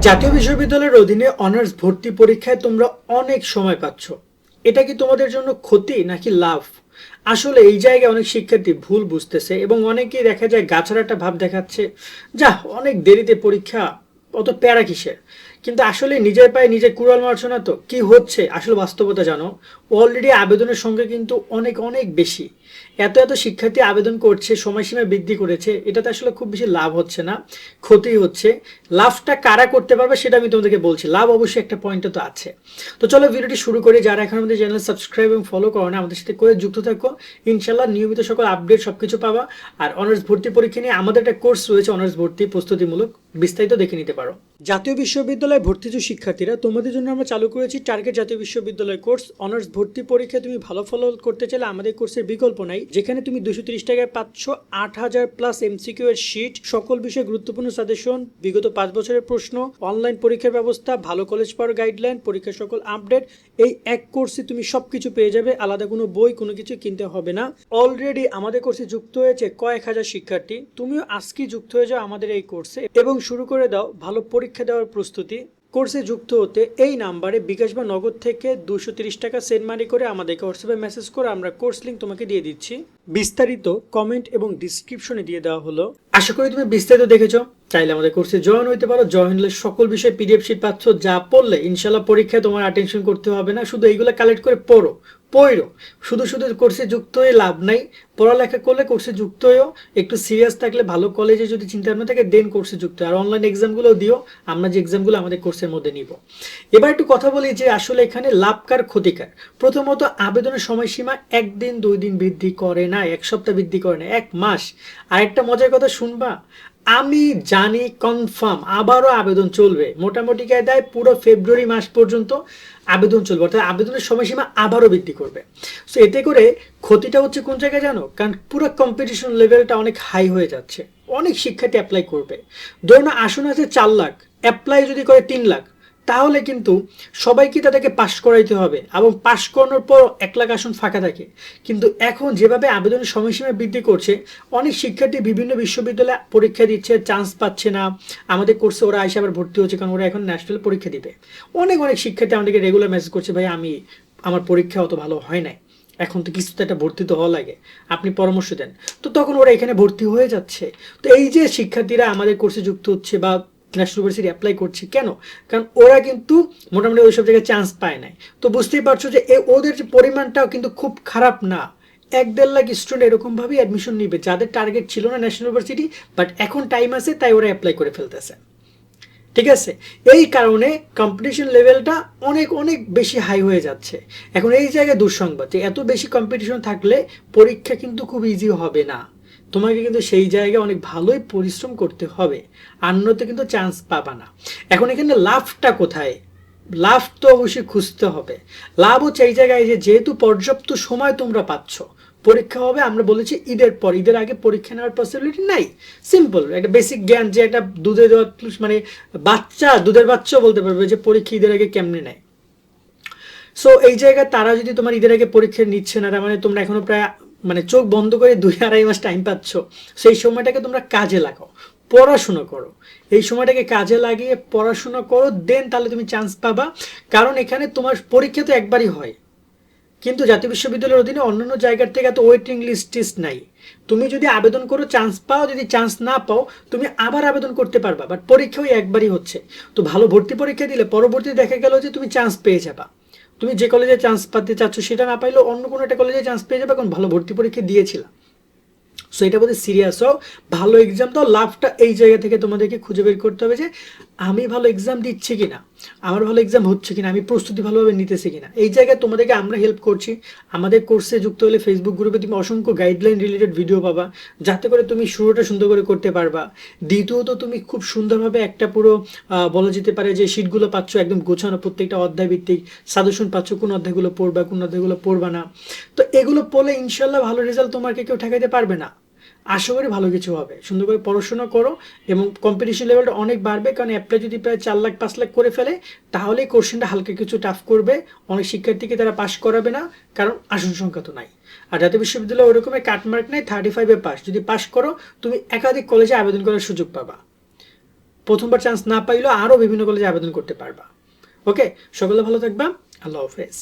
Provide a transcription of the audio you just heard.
জাতীয় বিশ্ববিদ্যালয়ের অধীনে অনার্স ভর্তি পরীক্ষায় তোমরা অনেক সময় পাচ্ছ। এটা কি তোমাদের জন্য ক্ষতি নাকি লাভ? আসলে এই জায়গায় অনেক শিক্ষার্থী ভুল বুঝতেছে এবং অনেকেই দেখা যায় গাছারাটা ভাব দেখাচ্ছে, যা অনেক দেরিতে পরীক্ষা, অত প্যারা কিসের। কিন্তু আসলে নিজের পায়ে নিজে কুড়াল মারছো না তো? কি হচ্ছে আসলে বাস্তবতা জানো? অলরেডি আবেদনের সংখ্যা কিন্তু অনেক অনেক বেশি। এত এত শিক্ষার্থী আবেদন করছে, সময়সীমা বৃদ্ধি করেছে, এটাতে আসলে খুব বেশি লাভ হচ্ছে না, ক্ষতি হচ্ছে। লাভটা কারা করতে পারবে সেটা আমি তোমাদেরকে বলছি। লাভ অবশ্যই একটা পয়েন্টে তো আছে। তো চলো ভিডিওটি শুরু করি। যারা এখন আমাদের চ্যানেল সাবস্ক্রাইব এবং ফলো করো না, আমাদের সাথে করে যুক্ত থাকো। ইনশাল্লাহ নিয়মিত সকল আপডেট সবকিছু পাবা। আর অনার্স ভর্তি পরীক্ষা নিয়ে আমাদের একটা কোর্স রয়েছে, অনার্স ভর্তি প্রস্তুতিমূলক, বিস্তারিত দেখে নিতে পারো। জাতীয় বিশ্ববিদ্যালয়ে ভর্তিজ শিক্ষার্থীরা, তোমাদের জন্য আমরা চালু করেছি টার্গেট জাতীয় বিশ্ববিদ্যালয় কোর্স। অনার্স ভর্তি পরীক্ষায় তুমি ভালো ফল করতে চাইলে আমাদের কোর্সের বিকল্প নাই, যেখানে তুমি 230 টাকায় পাচ্ছ 8000 প্লাস এমসিকিউ এর শীট, সকল বিষয়ে গুরুত্বপূর্ণ সাজেশন, বিগত 5 বছরের প্রশ্ন, অনলাইন পরীক্ষার ব্যবস্থা, ভালো কলেজ পাওয়ার গাইডলাইন, পরীক্ষার সকল আপডেট। এই এক কোর্সে তুমি সবকিছু পেয়ে যাবে, আলাদা কোনো বই কোনো কিছু কিনতে হবে না। অলরেডি আমাদের কোর্সে যুক্ত হয়েছে কয়েক হাজার শিক্ষার্থী। তুমিও আজকেই যুক্ত হয়ে যাও আমাদের এই কোর্সে এবং শুরু করে দাও ভালো পরীক্ষা দেওয়ার প্রস্তুতি। কোর্সে যুক্ত হতে এই নাম্বারে বিকাশ বা নগদ থেকে 230 টাকা সেন্ড মানি করে আমাদেরকে হোয়াটসঅ্যাপে মেসেজ করে আমরা কোর্স লিঙ্ক তোমাকে দিয়ে দিচ্ছি। বিস্তারিত কমেন্ট এবং ডিসক্রিপশনে দিয়ে দেওয়া হলো। আশা করি তুমি বিস্তারিত দেখেছো। চাইলে আমাদের কোর্সে জয়েন হইতে পারো। জয়েন হলে সকল বিষয়ে পিডিএফ শিট পাচ্ছ, যা পড়লে ইনশাল্লাহ পরীক্ষায় তোমার অ্যাটেনশন করতে হবে না। শুধু এইগুলো কালেক্ট করে পড়ো। শুধু শুধু কোর্সে যুক্ত হয়ে লাভ নাই। পড়ালেখা করলে কোর্সে যুক্ত হয়েও, একটু সিরিয়াস থাকলে, ভালো কলেজে যদি চিন্তা ভাবনা থাকে, দেন কোর্সে যুক্ত হয়। আর অনলাইন এক্সামগুলো দিও, আমরা যে এক্সামগুলো আমাদের কোর্সের মধ্যে নিব। এবার একটু কথা বলি যে আসলে এখানে লাভকার ক্ষতিকার। প্রথমত, আবেদনের সময়সীমা 1 দিন 2 দিন বৃদ্ধি করে না, 1 সপ্তাহ বৃদ্ধি করে না, 1 মাস। আর একটা মজার কথা শুনবা, আমি জানি কনফার্ম আবারও আবেদন চলবে। মোটামুটি কায়দায় পুরো ফেব্রুয়ারি মাস পর্যন্ত আবেদন চলবে, অর্থাৎ আবেদনের সময়সীমা আবারও বৃদ্ধি করবে। সো এতে করে ক্ষতিটা হচ্ছে কোন জায়গায় জানো? কারণ পুরো কম্পিটিশন লেভেলটা অনেক হাই হয়ে যাচ্ছে, অনেক শিক্ষার্থী অ্যাপ্লাই করবে। ধরুন আসন আছে 4 লাখ, অ্যাপ্লাই যদি করে 3 লাখ, তাহলে কিন্তু সবাইকে তাদেরকে পাশ করাইতে হবে এবং পাশ করানোর পর 1 লাখ আসন ফাঁকা থাকে। কিন্তু এখন যেভাবে আবেদনের সময়সীমা বৃদ্ধি করছে, অনেক শিক্ষার্থী বিভিন্ন বিশ্ববিদ্যালয়ে পরীক্ষা দিচ্ছে, চান্স পাচ্ছে না। আমাদের কোর্সে ওরা এসে আবার ভর্তি হচ্ছে, কারণ ওরা এখন ন্যাশনাল পরীক্ষা দিবে। অনেক অনেক শিক্ষার্থী আমাদেরকে রেগুলার মেসেজ করছে, ভাই আমার পরীক্ষা অত ভালো হয় নাই, এখন তো কিছুতে একটা ভর্তি তো হওয়া লাগে, আপনি পরামর্শ দেন। তো তখন ওরা এখানে ভর্তি হয়ে যাচ্ছে। তো এই যে শিক্ষার্থীরা আমাদের কোর্সে যুক্ত হচ্ছে বা ন্যাশনাল ইউনিভার্সিটি অ্যাপ্লাই করছে, কেন? কারণ ওরা কিন্তু মোটামুটি ওইসব জায়গায় চান্স পায় নাই। তো বুঝতেই পারছো যে ওদের যে পরিমাণটাও কিন্তু খুব খারাপ না। 1-1.5 লাখ স্টুডেন্ট এরকমভাবেই অ্যাডমিশন নিবে, যাদের টার্গেট ছিল না ন্যাশনাল ইউনিভার্সিটি, বাট এখন টাইম আছে তাই ওরা অ্যাপ্লাই করে ফেলতেছে। ঠিক আছে, এই কারণে কম্পিটিশন লেভেলটা অনেক অনেক বেশি হাই হয়ে যাচ্ছে। এখন এই জায়গায় দুঃসংবাদ যে এত বেশি কম্পিটিশন থাকলে পরীক্ষা কিন্তু খুব ইজি হবে না। তোমাকে কিন্তু সেই জায়গায় অনেক ভালোই পরিশ্রম করতে হবে, আর নয়তো কিন্তু চান্স পাবা না। এখন এখানে লাভটা কোথায়? লাভ তো অবশ্যই খুঁজতে হবে। লাভ হচ্ছে এই জায়গায় যে যেহেতু পর্যাপ্ত সময় তোমরা পাচ্ছ, পরীক্ষা হবে আমরা বলেছি ঈদের পর, ঈদের আগে পরীক্ষা নেওয়ার পসিবিলিটি নাই। সিম্পল একটা বেসিক জ্ঞান, যে একটা দুধের মানে দুধের বাচ্চাও বলতে পারবে যে পরীক্ষা ঈদের আগে কেমনে নেয়। সো এই জায়গায় তারা যদি তোমার ঈদের আগে পরীক্ষা নিচ্ছে না, মানে তোমরা এখনো প্রায় চোখ বন্ধ করে 2-2.5 মাস টাইম পাচ্ছ, সেই সময়টাকে তোমরা কাজে লাগাও, পড়াশোনা করো। এই সময়টাকে কাজে লাগিয়ে পড়াশোনা করো, দেন তাহলে তুমি চান্স পাবা। কারণ এখানে তোমার পরীক্ষা তো একবারই হয়, কিন্তু জাতীয় বিশ্ববিদ্যালয়ের অধীনে অন্যান্য জায়গার থেকে এত ওয়েটিং লিস্ট নাই। তুমি যদি আবেদন করো চান্স পাও, যদি চান্স না পাও তুমি আবার আবেদন করতে পারবা, বাট পরীক্ষা ওই একবারই হচ্ছে। তো ভালো ভর্তি পরীক্ষা দিলে পরবর্তীতে দেখা গেল যে তুমি চান্স পেয়ে যাবা। তুমি যে কলেজে চান্স পাতে চাচ্ছ সেটা না পাইলেও অন্য কোনো একটা কলেজে চান্স পেয়ে যাবে, কারণ ভালো ভর্তি পরীক্ষা দিয়েছিলাম। সো এটা বলতে সিরিয়াস হও, ভালো এক্সাম দাও। লাভটা এই জায়গা থেকে তোমাদেরকে খুঁজে বের করতে হবে যে আমি ভালো এক্সাম দিচ্ছি কিনা, আমার ভালো এক্সাম হচ্ছে কিনা, আমি প্রস্তুতি ভালোভাবে নিতেছি কিনা। এই জায়গায় তোমাদেরকে আমরা হেল্প করছি। আমাদের কোর্সে যুক্ত হলে ফেসবুক গ্রুপে তুমি অসংখ্য গাইডলাইন রিলেটেড ভিডিও পাবা, যাতে করে তুমি শুরুটা সুন্দর করে করতে পারবা। দ্বিতীয়ত তুমি খুব সুন্দরভাবে একটা পুরো বলা যেতে পারে যে শিটগুলো পাচ্ছ একদম গোছানো, প্রত্যেকটা অধ্যায় ভিত্তিক সাজেশন পাচ্ছ, কোন অধ্যায়গুলো পড়বা কোন অধ্যায়গুলো পড়বা না। তো এগুলো পড়লে ইনশাল্লাহ ভালো রেজাল্ট তোমাকে কেউ ঠেকাইতে পারবে না। আশা করি ভালো কিছু হবে। সুন্দর করে পড়াশোনা করো এবং কম্পিটিশন লেভেলটা অনেক বাড়বে, কারণ অ্যাপ্লাই যদি প্রায় 4 লাখ 5 লাখ করে ফেলে, তাহলে কোশ্চেনটা হালকা কিছু টাফ করবে, অনেক শিক্ষার্থীকে তারা পাস করাবে না, কারণ আসন সংখ্যা তো নাই। আর জাতীয় বিশ্ববিদ্যালয় ওরকমের কাটমার্ক নেই, 35-এ পাস। যদি পাস করো তুমি একাধিক কলেজে আবেদন করার সুযোগ পাবা। প্রথমবার চান্স না পাইলেও আরও বিভিন্ন কলেজে আবেদন করতে পারবা। ওকে, সকলে ভালো থাকবা। আল্লাহ হাফেজ।